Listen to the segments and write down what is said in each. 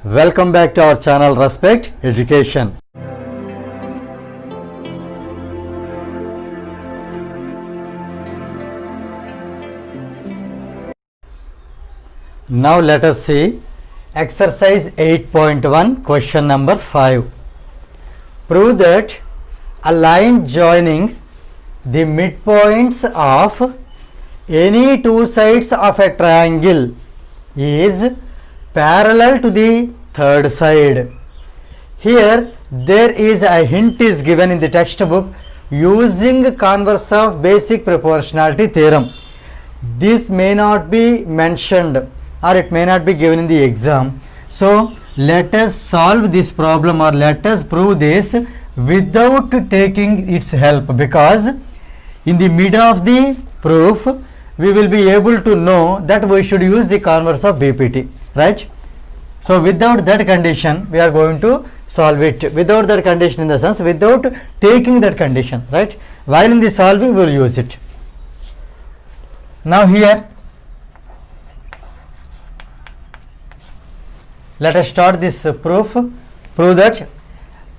Welcome back to our channel Respect Education. Now let us see exercise 8.1 question number 5. Prove that a line joining the midpoints of any two sides of a triangle is parallel to the third side. Here there is a hint is given in the textbook using converse of basic proportionality theorem. This may not be mentioned or it may not be given in the exam. So let us solve this problem or let us prove this without taking its help, because in the middle of the proof we will be able to know that we should use the converse of BPT, right? So without that condition we are going to solve it, without that condition in the sense without taking that condition, right? While in the solving we will use it. Now here let us start this proof. Prove that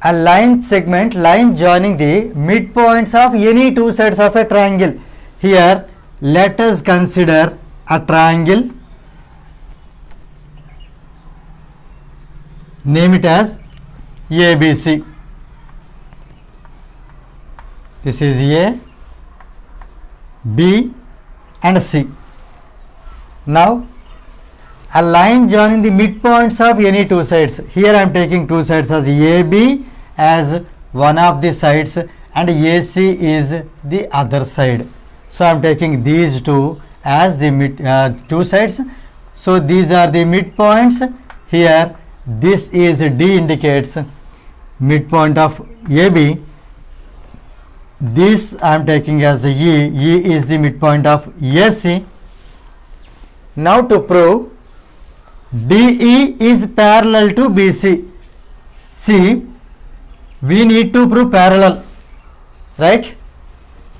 a line joining the midpoints of any two sides of a triangle. Here let us consider a triangle, name it as ABC. This is A, B and C. Now a line joining the midpoints of any two sides. Here I am taking two sides as AB as one of the sides and AC is the other side. So I am taking these two as the two sides. So these are the midpoints. Here this is D, indicates midpoint of AB. This I am taking as E. E is the midpoint of AC. Now to prove DE is parallel to BC. See, we need to prove parallel, right?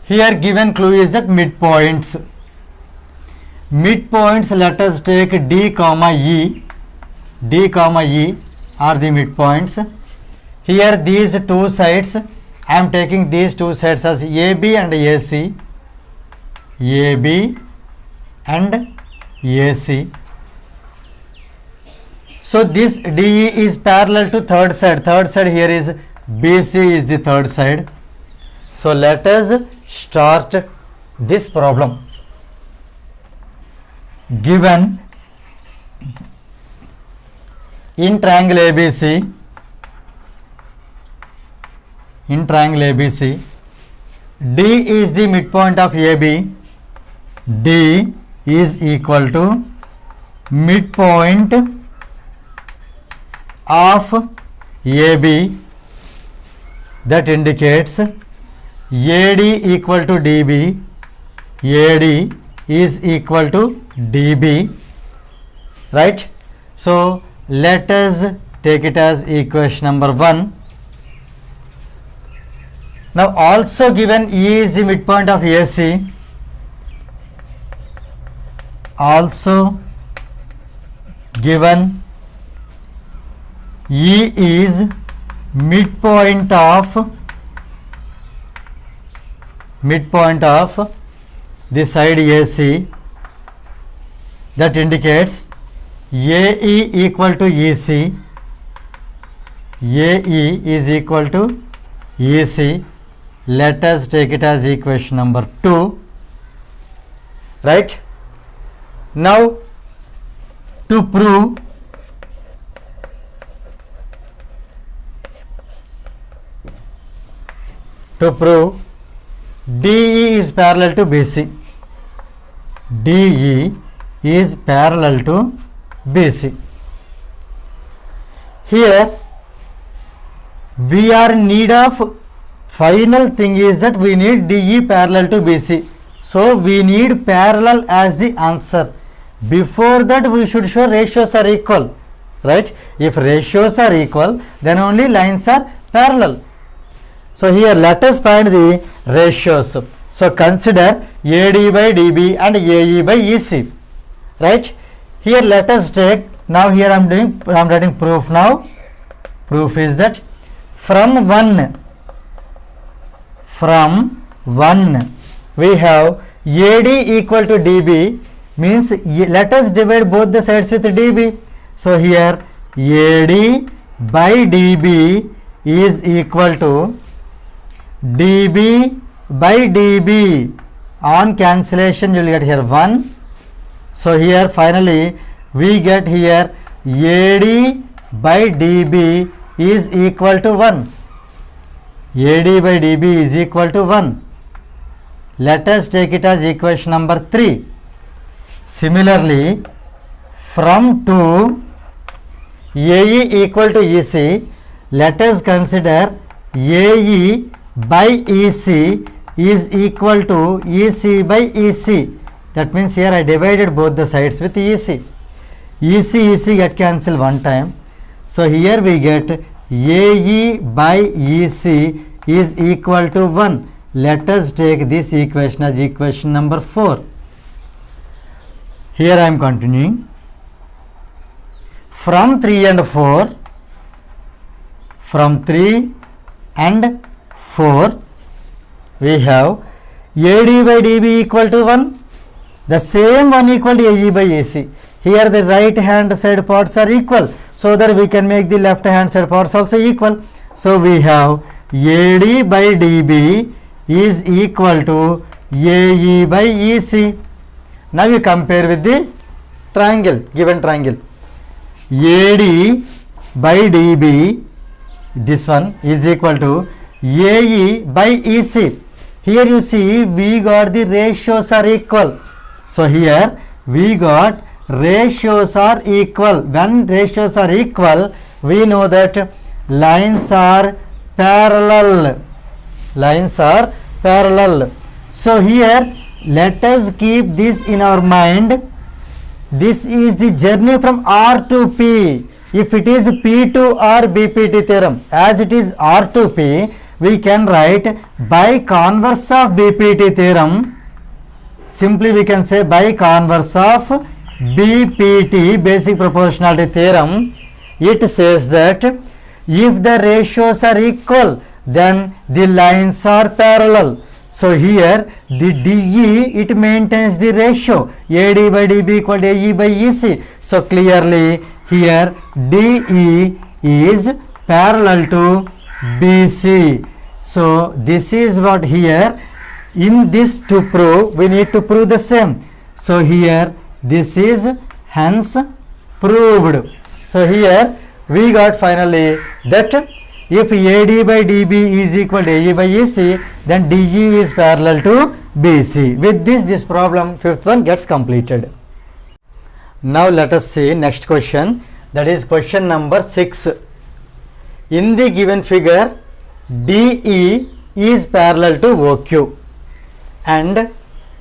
Here given clue is that midpoints. Midpoints, let us take D comma E. D comma E are the midpoints. Here these two sides, I am taking these two sides as AB and AC. AB and AC. So this DE is parallel to third side. Third side here is BC is the third side. So let us start this problem. Given in triangle ABC, D is the midpoint of AB. D is equal to midpoint of AB, that indicates AD equal to DB, AD is equal to DB, right? So let us take it as equation number 1. Now also given E is the midpoint of AC, also given E is midpoint of the side AC, that indicates AE equal to EC, AE is equal to EC. Let us take it as equation number 2, right? Now to prove DE is parallel to BC. DE is parallel to BC. Here we are in need of, final thing is that we need DE parallel to BC. So we need parallel as the answer. Before that we should show ratios are equal, right? If ratios are equal, then only lines are parallel. So here let us find the ratios. So consider AD by DB and AE by EC, right? Here let us take Now here I am writing proof now. Proof is that from 1 we have AD equal to DB, means let us divide both the sides with DB. So here AD by DB is equal to DB by DB. On cancellation you will get here 1. So here finally we get here AD by DB is equal to 1. AD by DB is equal to 1. Let us take it as equation number 3. Similarly, from 2 AE equal to EC, let us consider AE by EC is equal to EC by EC. That means here I divided both the sides with EC. EC get cancelled one time. So here we get AE by EC is equal to 1. Let us take this equation as equation number 4. Here I am continuing. From 3 and 4, we have AD by DB equal to 1. The same one equal to AE by AC. Here the right hand side parts are equal, so that we can make the left hand side parts also equal. So we have AD by DB is equal to AE by EC. Now you compare with the triangle, given triangle. AD by DB, this one is equal to AE by EC. Here you see we got the ratios are equal. So here we got ratios are equal. When ratios are equal, we know that lines are parallel. So here let us keep this in our mind. This is the journey from R to P. If it is P to R BPT theorem, as it is R to P, we can write by converse of BPT theorem. Simply we can say by converse of BPT, basic proportionality theorem. It says that if the ratios are equal, then the lines are parallel. So here the DE, it maintains the ratio AD by DB equal to AE by EC. So clearly here DE is parallel to BC. So this is what here, in this to prove, we need to prove the same. So here this is hence proved. So here we got finally that if AD by DB is equal to AE by EC, then DE is parallel to BC. With this problem, fifth one gets completed. Now let us see next question, that is question number 6. In the given figure, DE is parallel to OQ and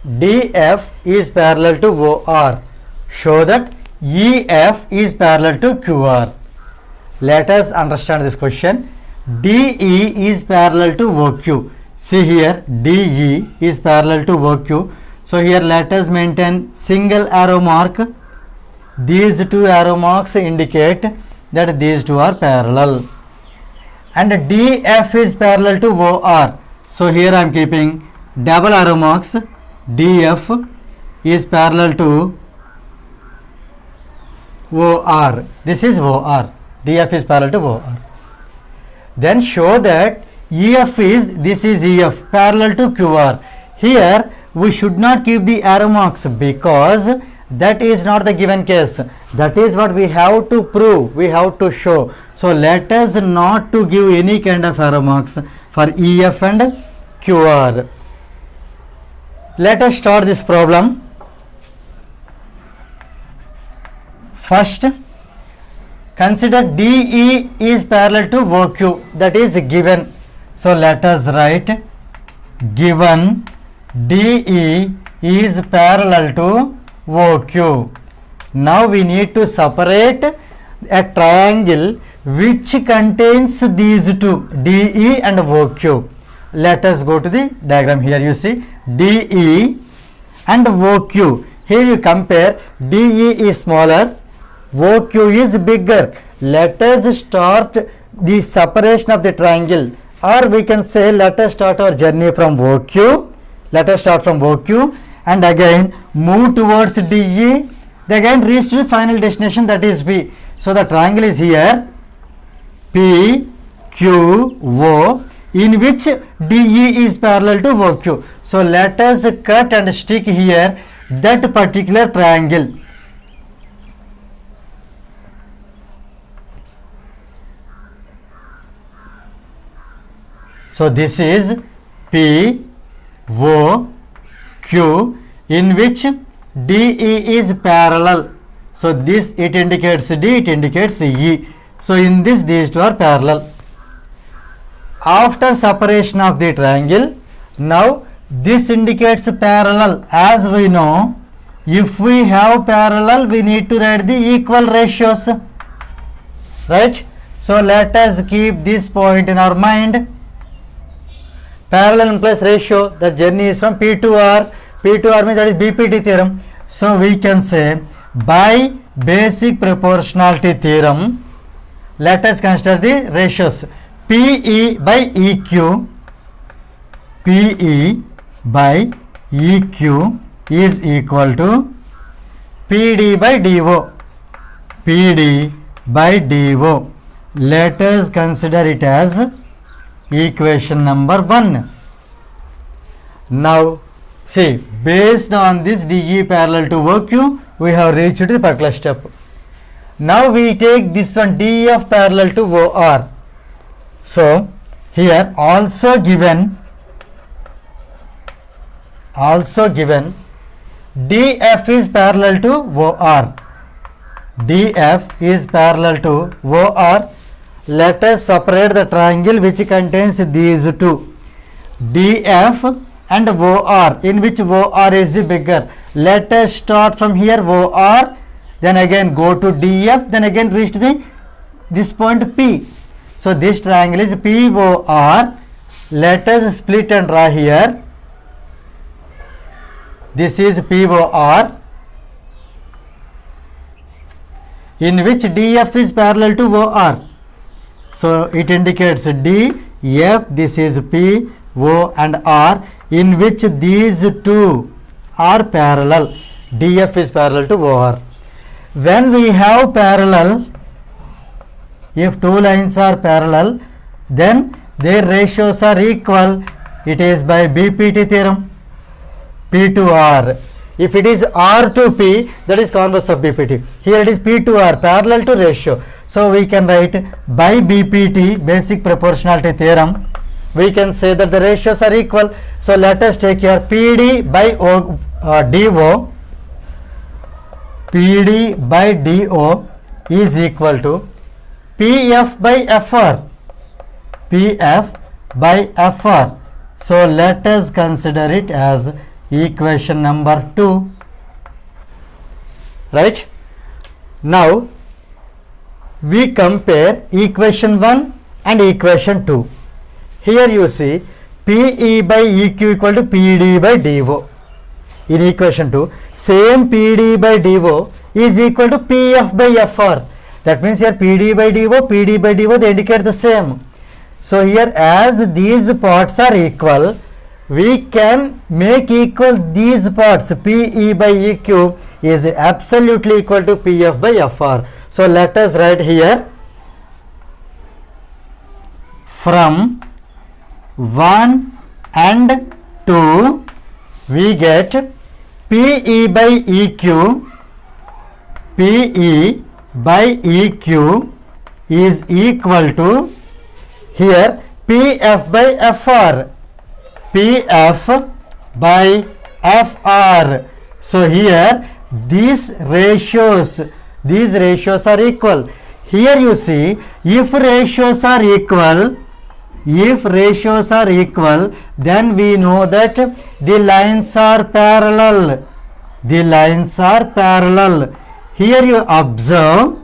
DF is parallel to OR. Show that EF is parallel to QR. Let us understand this question. DE is parallel to OQ. See here, DE is parallel to OQ. So here let us maintain single arrow mark. These two arrow marks indicate that these two are parallel. And DF is parallel to OR. So here I am keeping double arrow marks. DF is parallel to OR. This is OR. DF is parallel to OR. Then show that EF is, this is EF, parallel to QR. Here we should not keep the arrow marks because that is not the given case. That is what we have to prove, we have to show. So let us not to give any kind of arrow marks for EF and QR. Let us start this problem. First, consider DE is parallel to OQ, that is given. So let us write given DE is parallel to OQ. Now we need to separate a triangle which contains these two, DE and OQ. Let us go to the diagram. Here you see DE and OQ. Here you compare, DE is smaller, OQ is bigger. Let us start the separation of the triangle, or we can say let us start our journey from OQ. Let us start from OQ and again move towards DE. They again reach the final destination, that is B. So the triangle is here P, Q, O, in which DE is parallel to OQ. So let us cut and stick here that particular triangle. So this is P, O, Q, in which DE is parallel. So this, it indicates D, it indicates E. So in this, these two are parallel. After separation of the triangle, now this indicates parallel. As we know, if we have parallel, we need to write the equal ratios, right? So let us keep this point in our mind. Parallel implies ratio. The journey is from P to R. P to R means that is BPT theorem. So we can say by basic proportionality theorem, let us consider the ratios. PE by EQ, PE by EQ is equal to PD by DO, PD by DO. Let us consider it as equation number 1. Now see, based on this DE parallel to OQ, we have reached to the particular step. Now we take this one DF parallel to OR. So here also given DF is parallel to OR. DF is parallel to OR. Let us separate the triangle which contains these two, DF and OR, in which OR is the bigger. Let us start from here OR, then again go to DF, then again reach to this point P. So this triangle is POR. Let us split and draw here. This is POR, in which DF is parallel to OR. So it indicates D, F, this is P, O and R, in which these two are parallel. DF is parallel to OR. When we have parallel, if two lines are parallel, then their ratios are equal. It is by BPT theorem, P to R. If it is R to P, that is converse of BPT. Here it is P to R, parallel to ratio. So we can write by BPT, basic proportionality theorem, we can say that the ratios are equal. So let us take here PD by DO, PD by DO is equal to PF by FR, PF by FR. So let us consider it as equation number 2, right? Now we compare equation 1 and equation 2. Here you see PE by EQ equal to PD by DO. In equation 2, same PD by DO is equal to PF by FR. That means here PD by DO, they indicate the same. So here as these parts are equal, we can make equal these parts. PE by EQ is absolutely equal to PF by FR. So let us write here from 1 and 2 we get PE by EQ, PE by EQ is equal to here PF by FR, PF by FR. So here these ratios are equal. Here you see, if ratios are equal, then we know that the lines are parallel. Here you observe,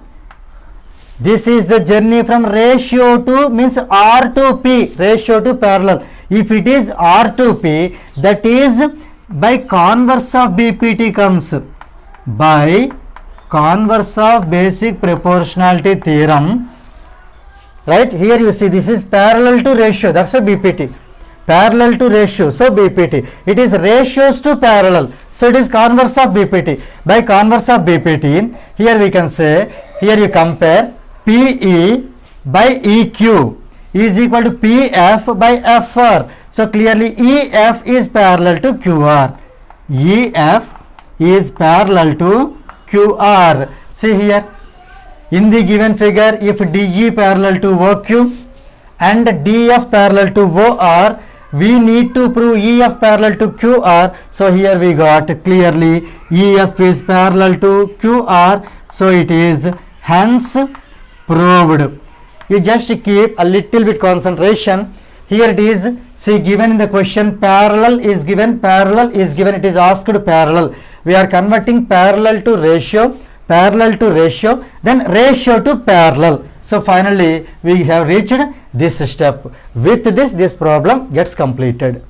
this is the journey from ratio to means R to P, ratio to parallel. If it is R to P, that is by converse of BPT comes, by converse of basic proportionality theorem. Right here you see this is parallel to ratio, that's why BPT. Parallel to ratio, so BPT. It is ratios to parallel, so it is converse of BPT. By converse of BPT, here we can say, here you compare PE by EQ is equal to PF by FR. So clearly EF is parallel to QR. EF is parallel to QR. See here, in the given figure, if DE parallel to OQ and DF parallel to OR, we need to prove EF parallel to QR. So here we got clearly EF is parallel to QR. So it is hence proved. You just keep a little bit concentration. Here it is, see, given in the question parallel is given, it is asked parallel. We are converting parallel to ratio, then ratio to parallel. So finally we have reached this step. With this problem gets completed.